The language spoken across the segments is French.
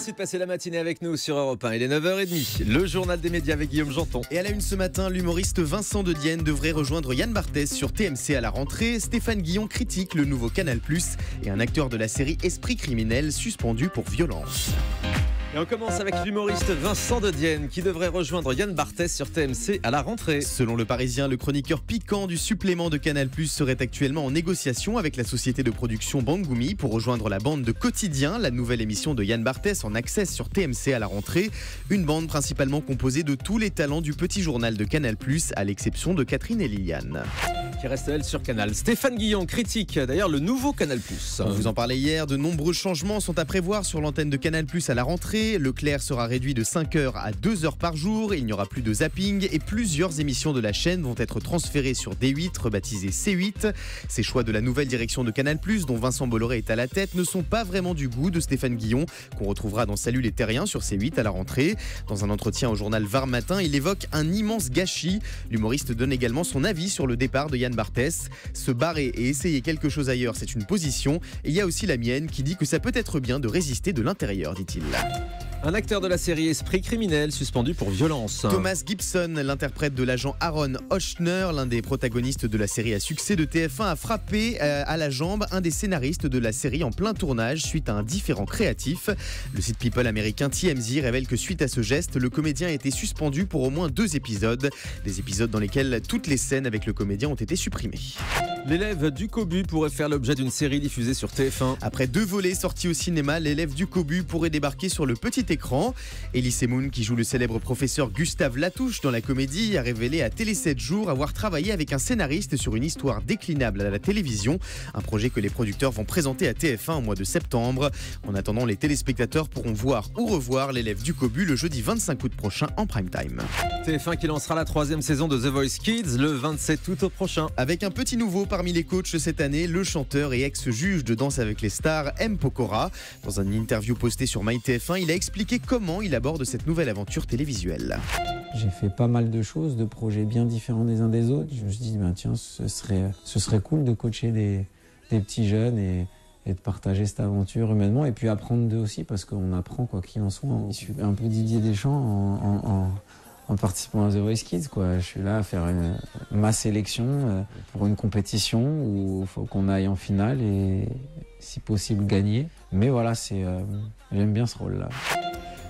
Merci de passer la matinée avec nous sur Europe 1. Il est 9h30, le journal des médias avec Guillaume Janton. Et à la une ce matin, l'humoriste Vincent De Dienne devrait rejoindre Yann Barthès sur TMC à la rentrée. Stéphane Guillon critique le nouveau Canal+, et un acteur de la série Esprit criminel suspendu pour violence. Et on commence avec l'humoriste Vincent De Dienne qui devrait rejoindre Yann Barthès sur TMC à la rentrée. Selon Le Parisien, le chroniqueur piquant du supplément de Canal+ serait actuellement en négociation avec la société de production Bangoumi pour rejoindre la bande de Quotidien, la nouvelle émission de Yann Barthès en accès sur TMC à la rentrée. Une bande principalement composée de tous les talents du petit journal de Canal+, à l'exception de Catherine et Liliane. Qui reste elle sur Canal. Stéphane Guillon critique d'ailleurs le nouveau Canal+. On vous en parlait hier, de nombreux changements sont à prévoir sur l'antenne de Canal+ à la rentrée. Leclerc sera réduit de 5 heures à 2 heures par jour. Il n'y aura plus de zapping et plusieurs émissions de la chaîne vont être transférées sur D8, rebaptisé C8. Ces choix de la nouvelle direction de Canal+, dont Vincent Bolloré est à la tête, ne sont pas vraiment du goût de Stéphane Guillon, qu'on retrouvera dans Salut les Terriens sur C8 à la rentrée. Dans un entretien au journal Var Matin, il évoque un immense gâchis. L'humoriste donne également son avis sur le départ de Yann Barthès. Se barrer et essayer quelque chose ailleurs, c'est une position. Et il y a aussi la mienne qui dit que ça peut être bien de résister de l'intérieur, dit-il. Un acteur de la série Esprit criminel suspendu pour violence. Thomas Gibson, l'interprète de l'agent Aaron Ochsner, l'un des protagonistes de la série à succès de TF1, a frappé à la jambe un des scénaristes de la série en plein tournage suite à un différend créatif. Le site People américain TMZ révèle que suite à ce geste, le comédien a été suspendu pour au moins 2 épisodes. Des épisodes dans lesquels toutes les scènes avec le comédien ont été supprimées. L'élève du Cobu pourrait faire l'objet d'une série diffusée sur TF1. Après 2 volets sortis au cinéma, l'élève du Cobu pourrait débarquer sur le petit écran. Elie Semoun, qui joue le célèbre professeur Gustave Latouche dans la comédie, a révélé à Télé 7 jours avoir travaillé avec un scénariste sur une histoire déclinable à la télévision. Un projet que les producteurs vont présenter à TF1 au mois de septembre. En attendant, les téléspectateurs pourront voir ou revoir l'élève du Cobu le jeudi 25 août prochain en prime time. TF1 qui lancera la 3e saison de The Voice Kids le 27 août au prochain. Avec un petit nouveau parmi les coachs cette année, le chanteur et ex-juge de Danse avec les stars M. Pokora. Dans une interview postée sur MyTF1, il a expliqué comment il aborde cette nouvelle aventure télévisuelle. J'ai fait pas mal de choses, de projets bien différents des uns des autres. Je me suis dit, tiens, ce serait cool de coacher des petits jeunes et de partager cette aventure humainement et puis apprendre d'eux aussi, parce qu'on apprend quoi qu'il en soit. Je suis un peu Didier Deschamps en participant à The Voice Kids, quoi. Je suis là à faire ma sélection pour une compétition où il faut qu'on aille en finale et si possible gagner. Mais voilà, j'aime bien ce rôle-là.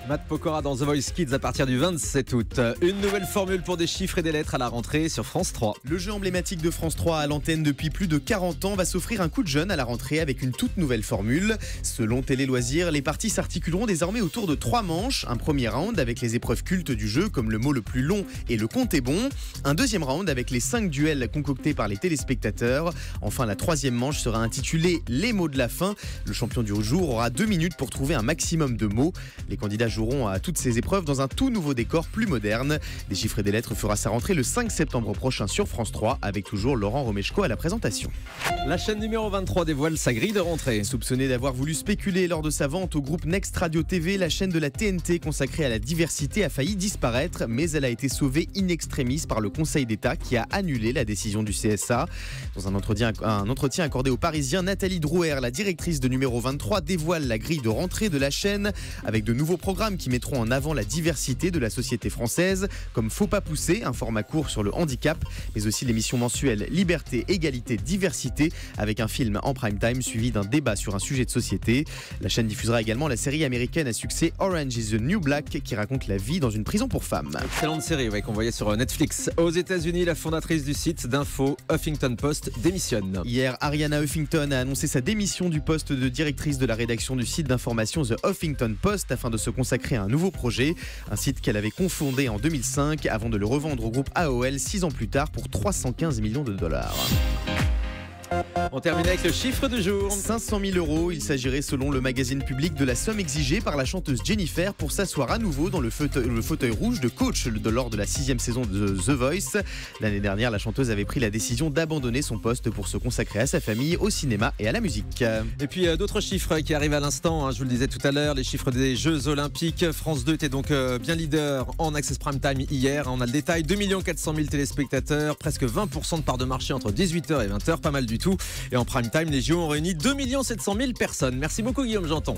Matt Pokora dans The Voice Kids à partir du 27 août. Une nouvelle formule pour des chiffres et des lettres à la rentrée sur France 3. Le jeu emblématique de France 3 à l'antenne depuis plus de 40 ans va s'offrir un coup de jeune à la rentrée avec une toute nouvelle formule. Selon Télé Loisirs, les parties s'articuleront désormais autour de 3 manches. Un premier round avec les épreuves cultes du jeu comme le mot le plus long et le compte est bon. Un deuxième round avec les 5 duels concoctés par les téléspectateurs. Enfin, la 3e manche sera intitulée Les mots de la fin. Le champion du jour aura 2 minutes pour trouver un maximum de mots. Les candidats joueront à toutes ces épreuves dans un tout nouveau décor plus moderne. Des chiffres et des lettres fera sa rentrée le 5 septembre prochain sur France 3 avec toujours Laurent Romeshko à la présentation. La chaîne numéro 23 dévoile sa grille de rentrée. Soupçonnée d'avoir voulu spéculer lors de sa vente au groupe Next Radio TV, la chaîne de la TNT consacrée à la diversité a failli disparaître, mais elle a été sauvée in extremis par le Conseil d'État qui a annulé la décision du CSA. Dans un entretien accordé aux Parisiens, Nathalie Drouer, la directrice de numéro 23, dévoile la grille de rentrée de la chaîne avec de nouveaux programmes qui mettront en avant la diversité de la société française, comme Faut pas pousser, un format court sur le handicap, mais aussi l'émission mensuelle Liberté, Égalité, Diversité, avec un film en prime time suivi d'un débat sur un sujet de société. La chaîne diffusera également la série américaine à succès Orange is the New Black, qui raconte la vie dans une prison pour femmes. Excellente série qu'on voyait sur Netflix. Aux États-Unis, la fondatrice du site d'info Huffington Post démissionne. Hier, Ariana Huffington a annoncé sa démission du poste de directrice de la rédaction du site d'information The Huffington Post afin de se consacrer à un nouveau projet, un site qu'elle avait confondé en 2005 avant de le revendre au groupe AOL 6 ans plus tard pour 315 millions de dollars. On termine avec le chiffre du jour. 500 000 €, il s'agirait selon le magazine Public de la somme exigée par la chanteuse Jennifer pour s'asseoir à nouveau dans le fauteuil rouge de coach lors de la 6e saison de The Voice. L'année dernière, la chanteuse avait pris la décision d'abandonner son poste pour se consacrer à sa famille, au cinéma et à la musique. Et puis d'autres chiffres qui arrivent à l'instant, je vous le disais tout à l'heure, les chiffres des Jeux Olympiques. France 2 était donc bien leader en Access Prime Time hier. On a le détail, 2 400 000 téléspectateurs, presque 20% de part de marché entre 18h et 20h, pas mal du tout. Et en prime time, les JO ont réuni 2 700 000 personnes. Merci beaucoup Guillaume Janton.